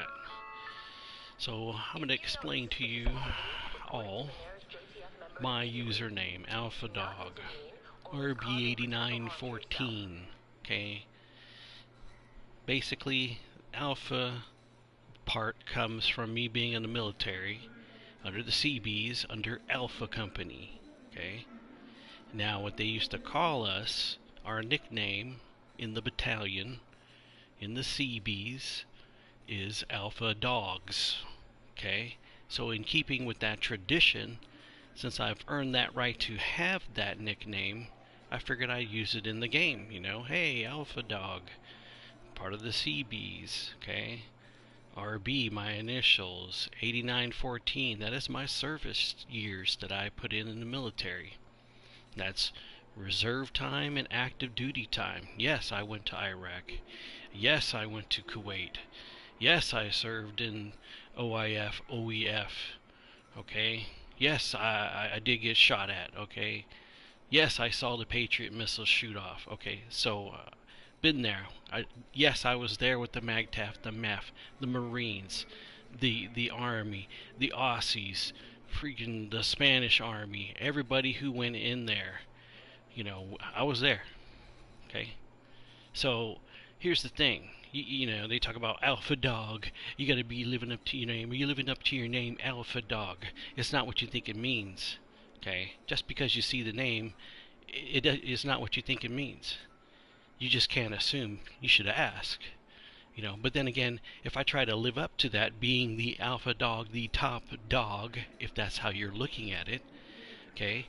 that. So I'm going to explain to you all my username, ALFADAWG, RB8914. Okay, basically, Alpha part comes from me being in the military under the Seabees under Alpha Company. Okay, now what they used to call us, our nickname in the battalion in the Seabees, is Alpha Dogs. Okay, so in keeping with that tradition, since I've earned that right to have that nickname, I figured I'd use it in the game. You know, hey, Alpha Dog, part of the Seabees. Okay, RB, my initials, 8914. That is my service years that I put in the military. That's reserve time and active duty time. Yes, I went to Iraq. Yes, I went to Kuwait. Yes, I served in OIF, OEF. Okay. Yes, I did get shot at. Okay. Yes, I saw the Patriot missiles shoot off. Okay. So, been there. Yes, I was there with the MAGTF, the MEF, the Marines, the Army, the Aussies, freaking the Spanish Army, everybody who went in there. You know, I was there. Okay. So here's the thing. You know, they talk about Alpha Dog. You got to be living up to your name. Are you living up to your name, Alpha Dog? It's not what you think it means. Okay. Just because you see the name, it is not what you think it means. You just can't assume. You should ask. You know, but then again, if I try to live up to that, being the Alpha Dog, the top dog, if that's how you're looking at it, okay,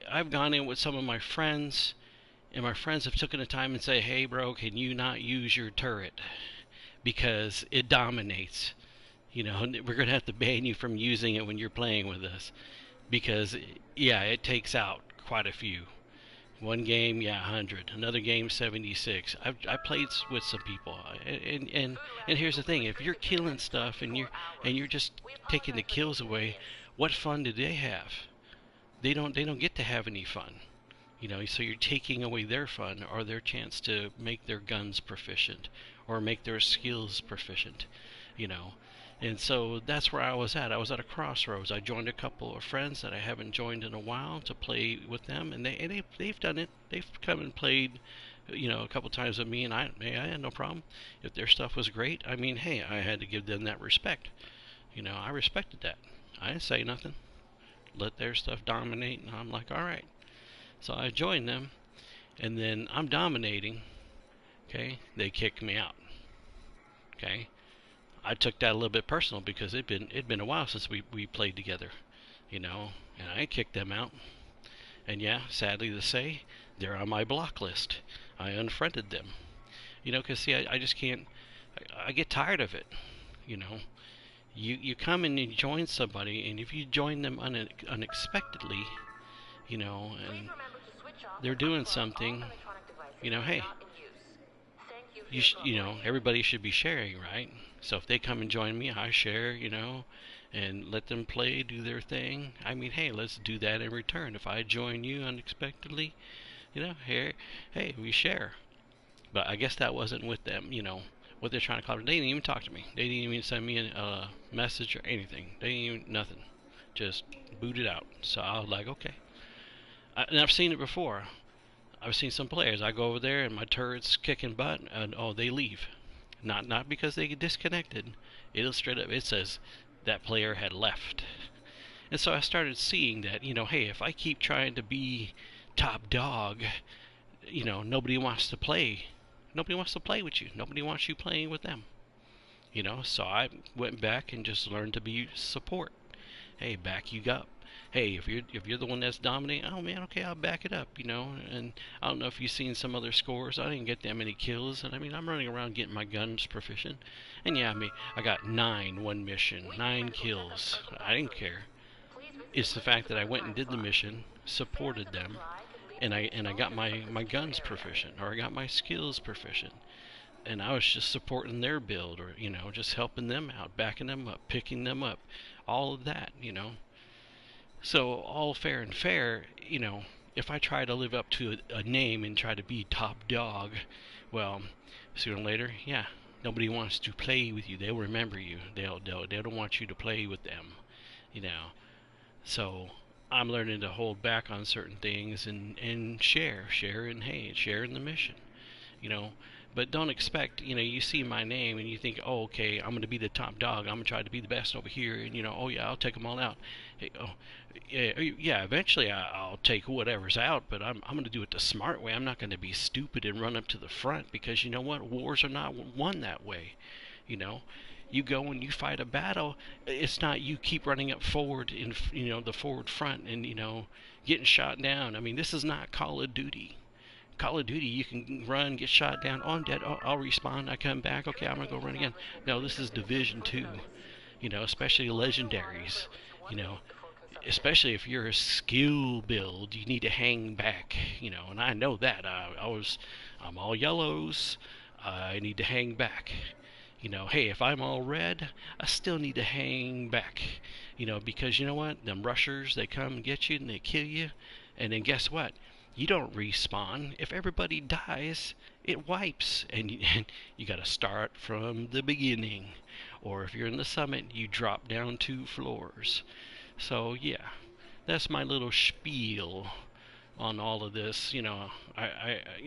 I've gone in with some of my friends, and my friends have taken the time and say, hey bro, can you not use your turret because it dominates. You know, we're going to have to ban you from using it when you're playing with us, because yeah, it takes out quite a few. One game, yeah, 100. Another game, 76. I played with some people, and here's the thing: if you're killing stuff and you're just taking the kills away, what fun do they have? They don't get to have any fun. You know, so you're taking away their fun or their chance to make their guns proficient or make their skills proficient. You know, and so that's where I was at. I was at a crossroads. I joined a couple of friends that I haven't joined in a while to play with them, and they've done it. They've come and played, you know, a couple times with me, and I had no problem. If their stuff was great, I mean, hey, I had to give them that respect. You know, I respected that. I didn't say nothing. Let their stuff dominate, and I'm like, all right. So I joined them, and then I'm dominating. Okay, they kicked me out. Okay, I took that a little bit personal because it'd been a while since we played together, you know, and I kicked them out. And yeah, sadly to say, they're on my block list. I unfriended them, you know, because see, I just can't. I get tired of it, you know. You come and you join somebody, and if you join them unexpectedly, you know, and they're doing something, you know, hey, you know, everybody should be sharing, right? So if they come and join me, I share, you know, and let them play, do their thing. I mean, hey, let's do that in return. If I join you unexpectedly, you know, hey, we share. But I guess that wasn't with them, you know. What they're trying to call it, they didn't even talk to me. They didn't even send me a message or anything. They didn't even, nothing. Just booted out. So I was like, okay. And I've seen it before. I've seen some players. I go over there and my turret's kicking butt, and oh, they leave. Not because they get disconnected. It'll straight up. It says that player had left. And so I started seeing that, you know, hey, if I keep trying to be top dog, you know, nobody wants to play. Nobody wants to play with you. Nobody wants you playing with them. You know, so I went back and just learned to be support. Hey, back you up. Hey, if you're the one that's dominating, oh man, okay, I'll back it up, you know. And I don't know if you've seen some other scores. I didn't get that many kills, and I mean, I'm running around getting my guns proficient. And yeah, I got 9 one mission, 9 kills. I didn't care. It's the fact that I went and did the mission, supported them, and I got my guns proficient, or I got my skills proficient. And I was just supporting their build, or, you know, just helping them out, backing them up, picking them up, all of that, you know. So all fair and fair, you know, if I try to live up to a name and try to be top dog, well, sooner or later, yeah, Nobody wants to play with you. They'll remember you. They don't want you to play with them, you know. So I'm learning to hold back on certain things and share and hey, share in the mission, you know. But don't expect, you see my name and you think, oh, okay, I'm going to be the top dog. I'm going to try to be the best over here, and oh yeah, I'll take them all out. Hey, oh, yeah, eventually I'll take whatever's out, but I'm going to do it the smart way. I'm not going to be stupid and run up to the front, because you know what? Wars are not won that way, you know. You go and you fight a battle. It's not you keep running up forward in the forward front and getting shot down. I mean, this is not Call of Duty. Call of Duty, you can run, get shot down. Oh, I'm dead. Oh, I'll respawn. I come back. Okay, I'm gonna go run again. No, this is Division 2. Especially legendaries. You know, especially if you're a skill build, you need to hang back. And I know that. I'm all yellows. I need to hang back. Hey, if I'm all red, I still need to hang back. Because you know what? Them rushers, they come and get you and they kill you. And then guess what? You don't respawn. If everybody dies, it wipes. And you got to start from the beginning. Or if you're in the summit, you drop down 2 floors. So, yeah, that's my little spiel on all of this.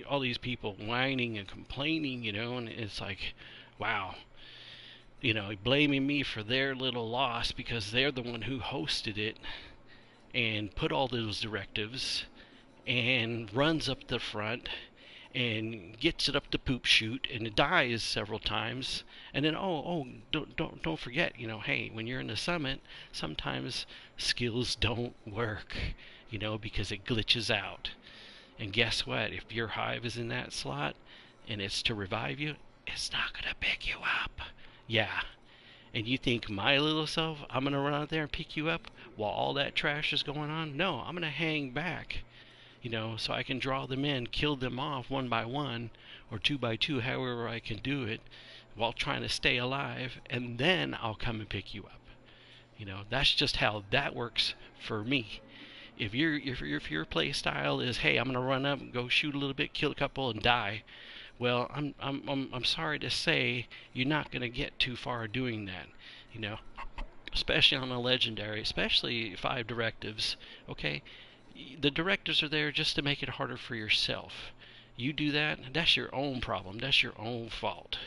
All these people whining and complaining, and it's like, wow, blaming me for their little loss because they're the one who hosted it and put all those directives and runs up the front and gets it up the poop chute and it dies several times. And then don't forget, hey, when you're in the summit, sometimes skills don't work, because it glitches out. And guess what? If your hive is in that slot and it's to revive you, it's not gonna pick you up. Yeah. And you think my little self, I'm gonna run out there and pick you up while all that trash is going on? No, I'm gonna hang back, so I can draw them in, kill them off one by one or 2 by 2, however I can do it, while trying to stay alive, and then I'll come and pick you up. That's just how that works for me. If your play style is, hey, I'm gonna run up and go shoot a little bit, kill a couple, and die, well, I'm sorry to say you're not gonna get too far doing that. Especially on a legendary, especially 5 directives. Okay, the directives are there just to make it harder for yourself. You do that, that's your own problem. That's your own fault.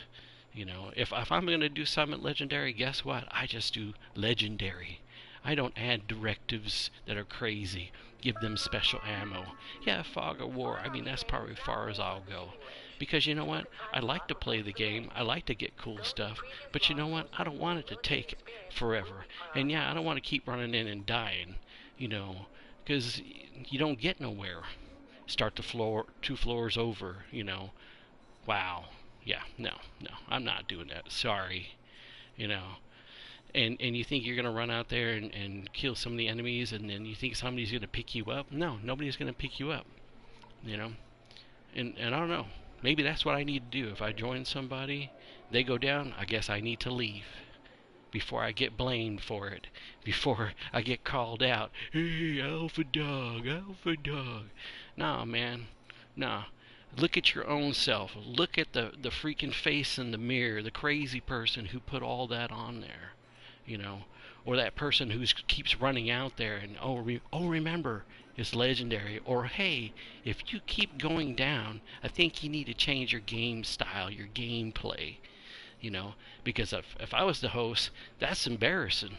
If I'm going to do Summit Legendary, guess what? I just do Legendary. I don't add directives that are crazy. Give them special ammo. Yeah, Fog of War. I mean, that's probably as far as I'll go. Because you know what? I like to play the game. I like to get cool stuff. But you know what? I don't want it to take forever. And yeah, I don't want to keep running in and dying. Because you don't get nowhere. Start the floor 2 floors over. Wow. Yeah, no, I'm not doing that. Sorry. And you think you're going to run out there and kill some of the enemies, and then you think somebody's going to pick you up? No, nobody's going to pick you up. And I don't know. Maybe that's what I need to do. If I join somebody, they go down, I guess I need to leave before I get blamed for it, before I get called out. Hey, alpha dog. Nah, man. Nah. Look at your own self. Look at the freaking face in the mirror, the crazy person who put all that on there, or that person who keeps running out there and remember, it's legendary. Or hey, if you keep going down, I think you need to change your game style, your gameplay, because if I was the host, that's embarrassing,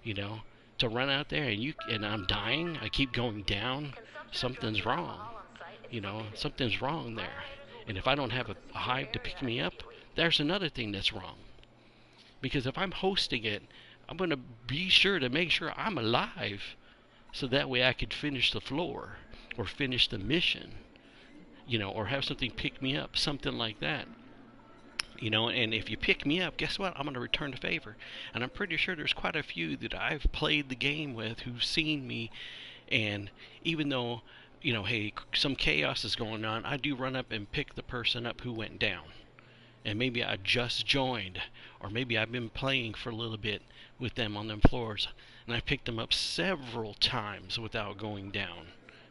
to run out there and I'm dying, I keep going down, something's wrong. Something's wrong there. And if I don't have a hive to pick me up, there's another thing that's wrong. Because if I'm hosting it, I'm going to be sure to make sure I'm alive, so that way I could finish the floor or finish the mission, or have something pick me up, something like that. And if you pick me up, guess what? I'm going to return the favor. And I'm pretty sure there's quite a few that I've played the game with who've seen me, and even though hey, some chaos is going on, I do run up and pick the person up who went down. And maybe I just joined, or maybe I've been playing for a little bit with them on them floors, and I picked them up several times without going down.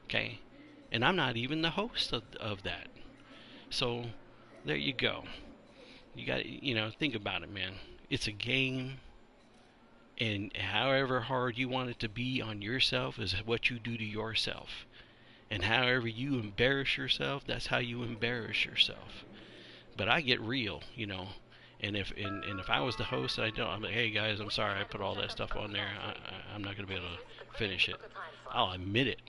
Okay? And I'm not even the host of that. So, there you go. You got to, think about it, man. It's a game, and however hard you want it to be on yourself is what you do to yourself. And however you embarrass yourself, that's how you embarrass yourself. But I get real. And if I was the host and I'm like, hey guys, I'm sorry I put all that stuff on there. I'm not gonna be able to finish it. I'll admit it,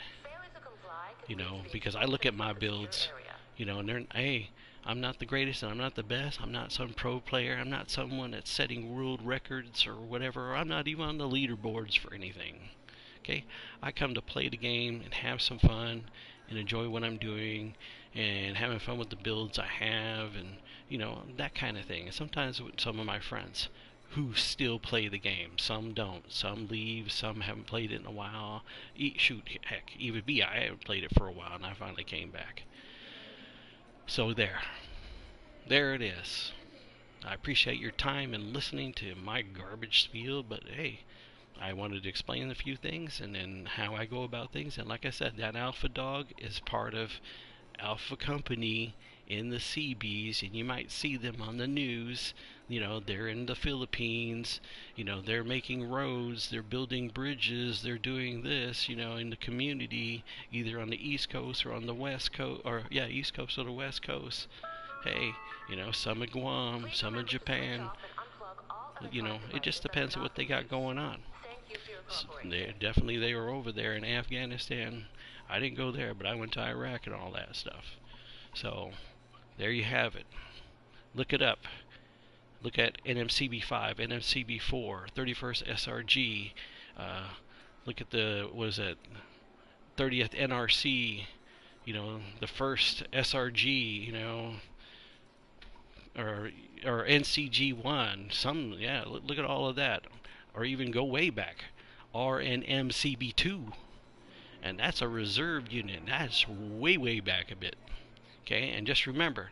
because I look at my builds, and hey, I'm not the greatest and I'm not the best. I'm not some pro player. I'm not someone that's setting world records or whatever. I'm not even on the leaderboards for anything. Okay, I come to play the game and have some fun and enjoy what I'm doing and having fun with the builds I have and that kind of thing. And sometimes with some of my friends who still play the game. Some don't. Some leave. Some haven't played it in a while. Heck, even me, I haven't played it for a while and I finally came back. So there it is. I appreciate your time and listening to my garbage spiel, but hey, I wanted to explain a few things and then how I go about things. And like I said, that ALFADAWG is part of Alpha Company in the Seabees, and you might see them on the news. They're in the Philippines. They're making roads, they're building bridges, they're doing this, in the community, either on the East Coast or on the West Coast, or East Coast or the West Coast. Hey, some in Guam, some in Japan. It just depends on what they got going on. They were over there in Afghanistan. I didn't go there, but I went to Iraq and all that stuff. So there you have it. Look it up. Look at NMCB5, NMCB4, 31st SRG. Look at the 30th NRC. The first SRG. Or NCG1. Look at all of that. Or even go way back. RNMCB2. And that's a reserve unit. That's way back a bit. Okay, and just remember,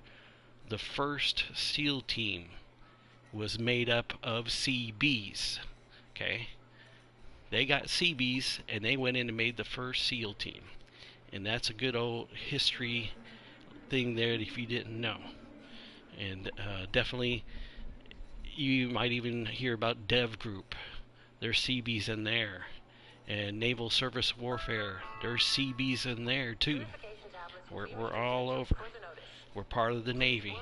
the first SEAL team was made up of CBs. Okay, they got CBs and they went in and made the first SEAL team. And that's a good old history thing there if you didn't know. And definitely, you might even hear about Dev Group. There's CBs in there. And Naval Surface Warfare, there's CBs in there too. We're all over. We're part of the Navy.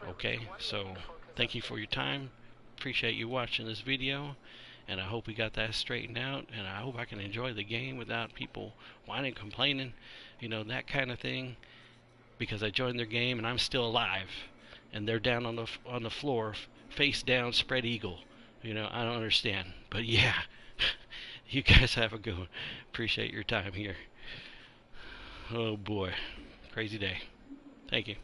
Okay, so thank you for your time. Appreciate you watching this video. And I hope we got that straightened out. And I hope I can enjoy the game without people whining, complaining, that kind of thing. Because I joined their game and I'm still alive. And they're down on the floor, face down, spread eagle. I don't understand. But yeah. You guys have a good one. Appreciate your time here. Oh boy. Crazy day. Thank you.